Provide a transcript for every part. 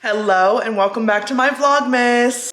Hello and welcome back to my Vlogmas.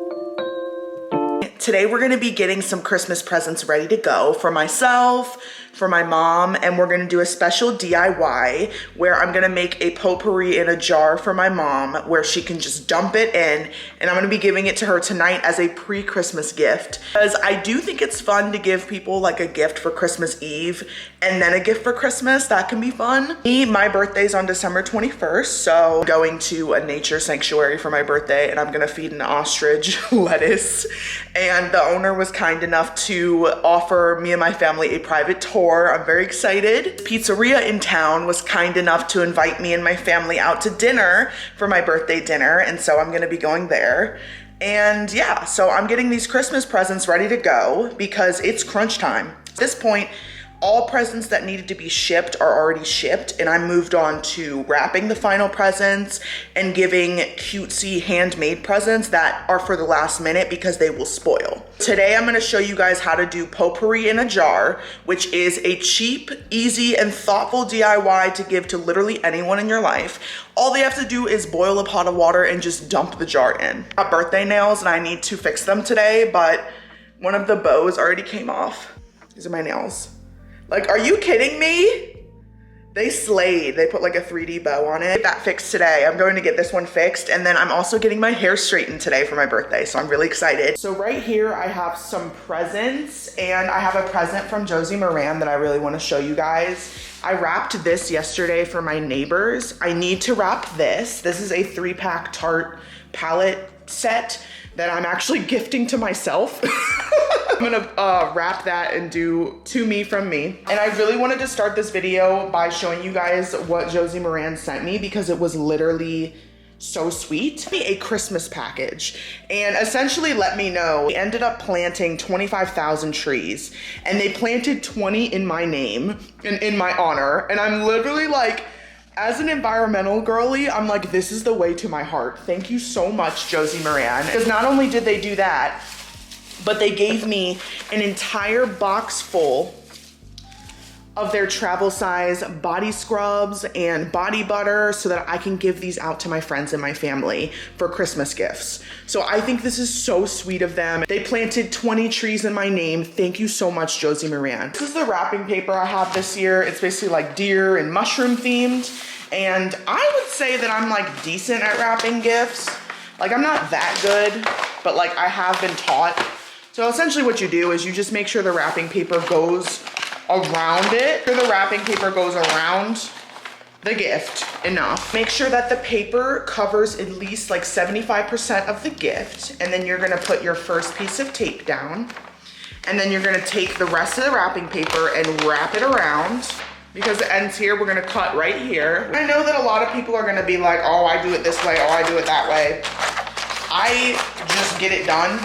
Today we're gonna be getting some Christmas presents ready to go for myself, for my mom, and we're gonna do a special DIY where I'm gonna make a potpourri in a jar for my mom where she can just dump it in, and I'm gonna be giving it to her tonight as a pre-Christmas gift. Because I do think it's fun to give people like a gift for Christmas Eve and then a gift for Christmas. That can be fun. My birthday's on December 21st, so I'm going to a nature sanctuary for my birthday and I'm gonna feed an ostrich lettuce. And the owner was kind enough to offer me and my family a private tour. I'm very excited. Pizzeria in town was kind enough to invite me and my family out to dinner for my birthday dinner, and so I'm gonna be going there. And yeah, so I'm getting these Christmas presents ready to go because it's crunch time. At this point, all presents that needed to be shipped are already shipped, and I moved on to wrapping the final presents and giving cutesy handmade presents that are for the last minute because they will spoil. Today I'm gonna show you guys how to do potpourri in a jar, which is a cheap, easy, and thoughtful DIY to give to literally anyone in your life. All they have to do is boil a pot of water and just dump the jar in. I got birthday nails and I need to fix them today, but one of the bows already came off. These are my nails. Like, are you kidding me? They slayed. They put like a 3D bow on it. Get that fixed today. I'm going to get this one fixed, and then I'm also getting my hair straightened today for my birthday, so I'm really excited. So right here, I have some presents, and I have a present from Josie Moran that I really want to show you guys. I wrapped this yesterday for my neighbors. I need to wrap this. This is a 3-pack Tarte palette set that I'm actually gifting to myself. I'm gonna wrap that and do to me from me. And I really wanted to start this video by showing you guys what Josie Moran sent me because it was literally so sweet. A Christmas package, and essentially let me know. We ended up planting 25,000 trees, and they planted 20 in my name and in my honor. And I'm literally like, as an environmental girly, I'm like, this is the way to my heart. Thank you so much, Josie Moran. Because not only did they do that, but they gave me an entire box full of their travel size body scrubs and body butter so that I can give these out to my friends and my family for Christmas gifts. So I think this is so sweet of them. They planted 20 trees in my name. Thank you so much, Josie Moran. This is the wrapping paper I have this year. It's basically like deer and mushroom themed. And I would say that I'm like decent at wrapping gifts. Like, I'm not that good, but like I have been taught. So essentially what you do is you just make sure the wrapping paper goes around it. The wrapping paper goes around the gift enough. Make sure that the paper covers at least like 75% of the gift, and then you're gonna put your first piece of tape down, and then you're gonna take the rest of the wrapping paper and wrap it around. Because it ends here, we're gonna cut right here. I know that a lot of people are gonna be like, oh, I do it this way, oh, I do it that way. I just get it done.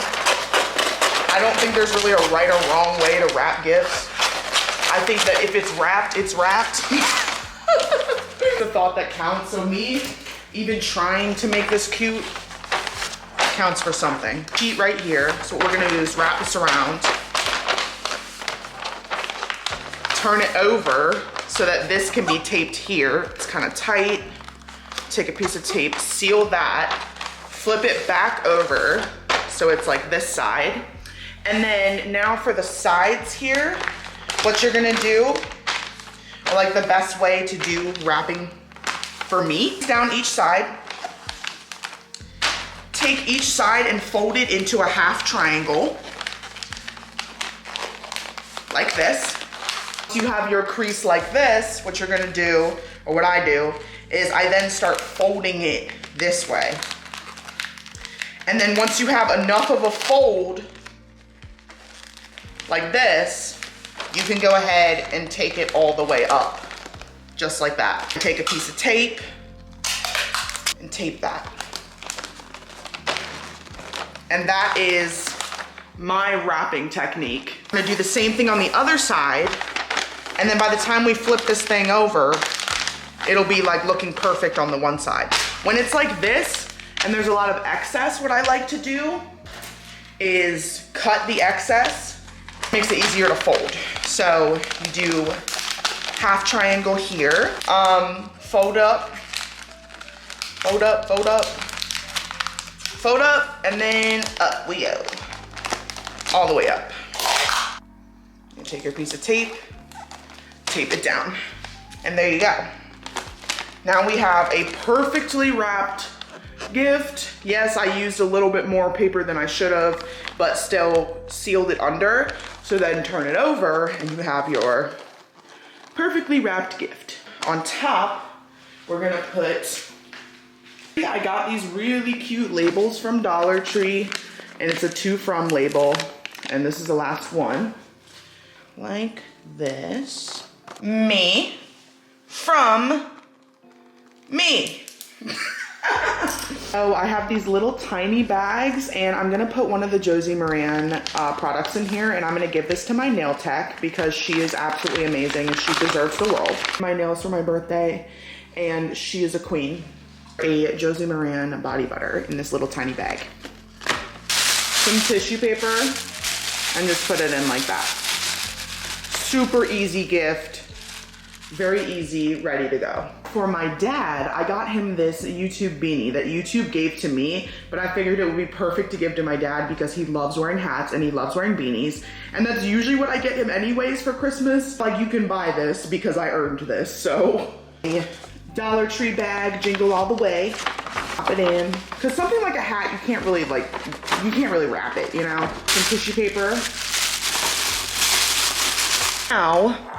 I don't think there's really a right or wrong way to wrap gifts. I think that if it's wrapped, it's wrapped. The thought that counts. So me even trying to make this cute counts for something. Sheet right here. So what we're gonna do is wrap this around, turn it over so that this can be taped here. It's kind of tight. Take a piece of tape, seal that, flip it back over so it's like this side. And then now for the sides here, what you're gonna do, or like the best way to do wrapping for me, down each side, take each side and fold it into a half triangle, like this. If you have your crease like this, what you're gonna do, or what I do, is I then start folding it this way. And then once you have enough of a fold, like this, you can go ahead and take it all the way up, just like that. Take a piece of tape and tape that. And that is my wrapping technique. I'm gonna do the same thing on the other side, and then by the time we flip this thing over, it'll be like looking perfect on the one side. When it's like this, and there's a lot of excess, what I like to do is cut the excess. Makes it easier to fold. So you do half triangle here, fold up, fold up, fold up, Fold up and then up we go. All the way up. You take your piece of tape, tape it down. And there you go. Now we have a perfectly wrapped gift. Yes, I used a little bit more paper than I should have, but still sealed it under. So then turn it over and you have your perfectly wrapped gift. On top, we're gonna put, I got these really cute labels from Dollar Tree, and it's a to from label. And this is the last one. Like this. Me from me. So I have these little tiny bags, and I'm gonna put one of the Josie Moran products in here, and I'm gonna give this to my nail tech because she is absolutely amazing and she deserves the world. My nails for my birthday, and she is a queen. A Josie Moran body butter in this little tiny bag. Some tissue paper, and just put it in like that. Super easy gift. Very easy, ready to go. For my dad, I got him this YouTube beanie that YouTube gave to me, but I figured it would be perfect to give to my dad because he loves wearing hats and he loves wearing beanies. And that's usually what I get him anyways for Christmas. Like, you can buy this because I earned this, so. Dollar Tree bag, jingle all the way. Pop it in. Cause something like a hat, you can't really wrap it, you know? Some tissue paper. Now,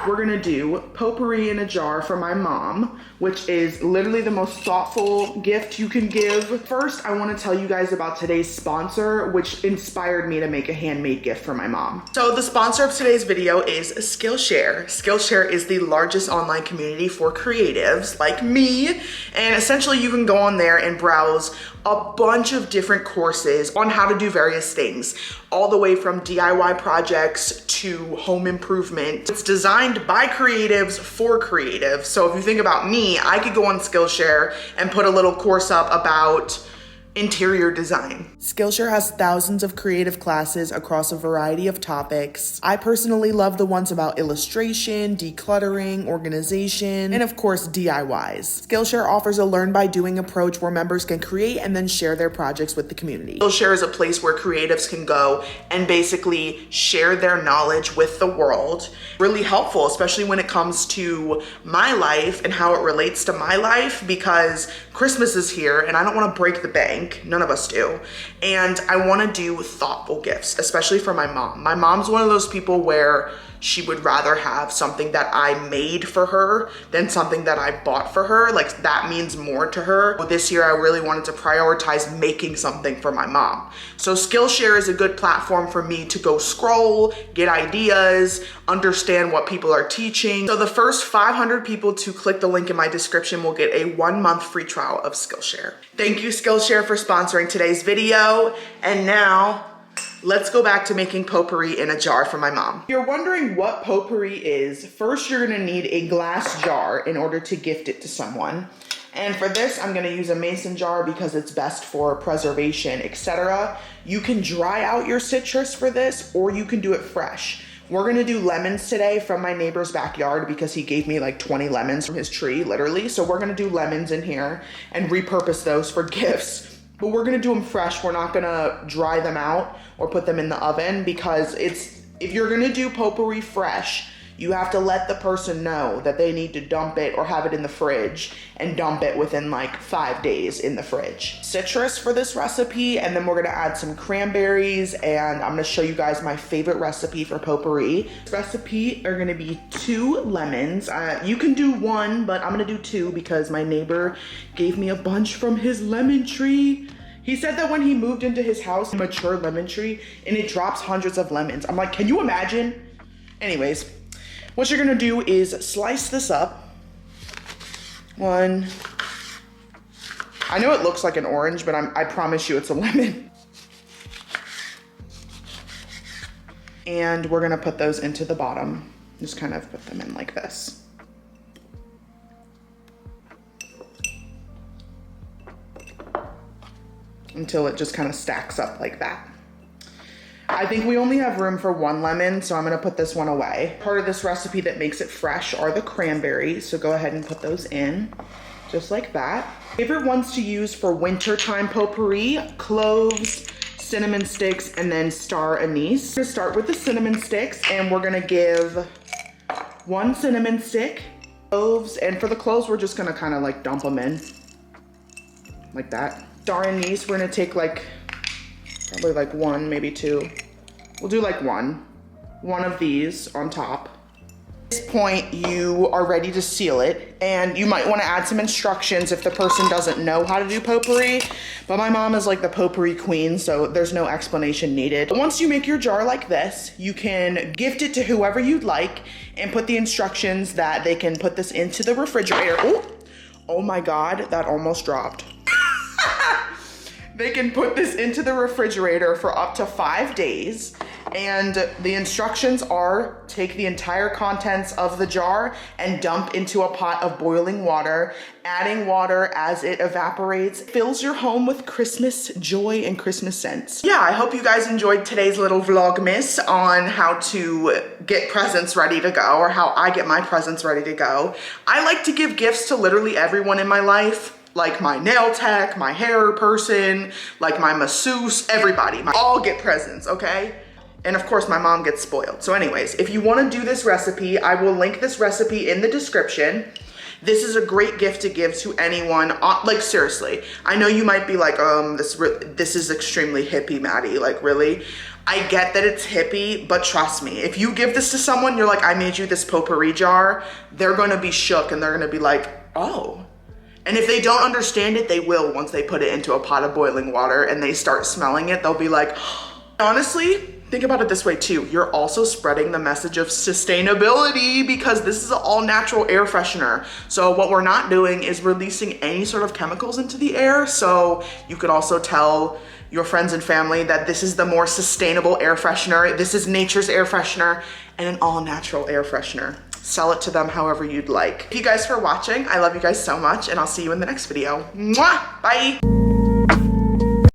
we're gonna do potpourri in a jar for my mom, which is literally the most thoughtful gift you can give. First, I wanna tell you guys about today's sponsor, which inspired me to make a handmade gift for my mom. So the sponsor of today's video is Skillshare. Skillshare is the largest online community for creatives like me. And essentially you can go on there and browse a bunch of different courses on how to do various things, all the way from DIY projects to home improvement. It's designed by creatives for creatives. So if you think about me, I could go on Skillshare and put a little course up about interior design. Skillshare has thousands of creative classes across a variety of topics. I personally love the ones about illustration, decluttering, organization, and of course DIYs. Skillshare offers a learn by doing approach where members can create and then share their projects with the community. Skillshare is a place where creatives can go and basically share their knowledge with the world. Really helpful, especially when it comes to my life and how it relates to my life, because Christmas is here and I don't want to break the bank. None of us do. And I want to do thoughtful gifts, especially for my mom. My mom's one of those people where she would rather have something that I made for her than something that I bought for her. Like, that means more to her. But this year I really wanted to prioritize making something for my mom. So Skillshare is a good platform for me to go scroll, get ideas, understand what people are teaching. So the first 500 people to click the link in my description will get a 1-month free trial of Skillshare. Thank you, Skillshare, for sponsoring today's video. And now, let's go back to making potpourri in a jar for my mom. If you're wondering what potpourri is, first you're gonna need a glass jar in order to gift it to someone. And for this, I'm gonna use a mason jar because it's best for preservation, etc. You can dry out your citrus for this, or you can do it fresh. We're gonna do lemons today from my neighbor's backyard because he gave me like 20 lemons from his tree, literally. So we're gonna do lemons in here and repurpose those for gifts. But we're gonna do them fresh. We're not gonna dry them out or put them in the oven, because if you're gonna do potpourri fresh, you have to let the person know that they need to dump it or have it in the fridge and dump it within like 5 days in the fridge. Citrus for this recipe, and then we're gonna add some cranberries, and I'm gonna show you guys my favorite recipe for potpourri. This recipe are gonna be 2 lemons. You can do 1, but I'm gonna do 2 because my neighbor gave me a bunch from his lemon tree. He said that when he moved into his house, a mature lemon tree, and it drops hundreds of lemons. I'm like, can you imagine? Anyways, what you're gonna do is slice this up. 1. I know it looks like an orange, but I promise you it's a lemon. And we're gonna put those into the bottom. Just kind of put them in like this. Until it just kind of stacks up like that. I think we only have room for 1 lemon, so I'm gonna put this one away. Part of this recipe that makes it fresh are the cranberries, so go ahead and put those in. just like that. Favorite ones to use for wintertime potpourri: cloves, cinnamon sticks, and then star anise. We're gonna start with the cinnamon sticks, and we're gonna give 1 cinnamon stick, cloves, and for the cloves, we're just gonna kind of like dump them in, like that. Star anise, we're gonna take like, probably like 1, maybe 2. We'll do like 1 of these on top. At this point, you are ready to seal it, and you might want to add some instructions if the person doesn't know how to do potpourri, but my mom is like the potpourri queen, so there's no explanation needed. Once you make your jar like this, you can gift it to whoever you'd like and put the instructions that they can put this into the refrigerator. Oh my God, that almost dropped. They can put this into the refrigerator for up to 5 days. And the instructions are: take the entire contents of the jar and dump into a pot of boiling water. Adding water as it evaporates fills your home with Christmas joy and Christmas scents. Yeah, I hope you guys enjoyed today's little Vlogmas on how to get presents ready to go, or how I get my presents ready to go. I like to give gifts to literally everyone in my life. Like my nail tech, my hair person, like my masseuse, everybody. All get presents, okay? And of course, my mom gets spoiled. So anyways, if you wanna do this recipe, I will link this recipe in the description. This is a great gift to give to anyone. Like seriously, I know you might be like, this is extremely hippie, Maddie, like really? I get that it's hippie, but trust me, if you give this to someone, you're like, I made you this potpourri jar, they're gonna be shook and they're gonna be like, oh. And if they don't understand it, they will once they put it into a pot of boiling water and they start smelling it, they'll be like, honestly, think about it this way too. You're also spreading the message of sustainability, because this is an all natural air freshener. So what we're not doing is releasing any sort of chemicals into the air. So you could also tell your friends and family that this is the more sustainable air freshener. This is nature's air freshener and an all natural air freshener. Sell it to them however you'd like. Thank you guys for watching. I love you guys so much, and I'll see you in the next video. Mwah! Bye.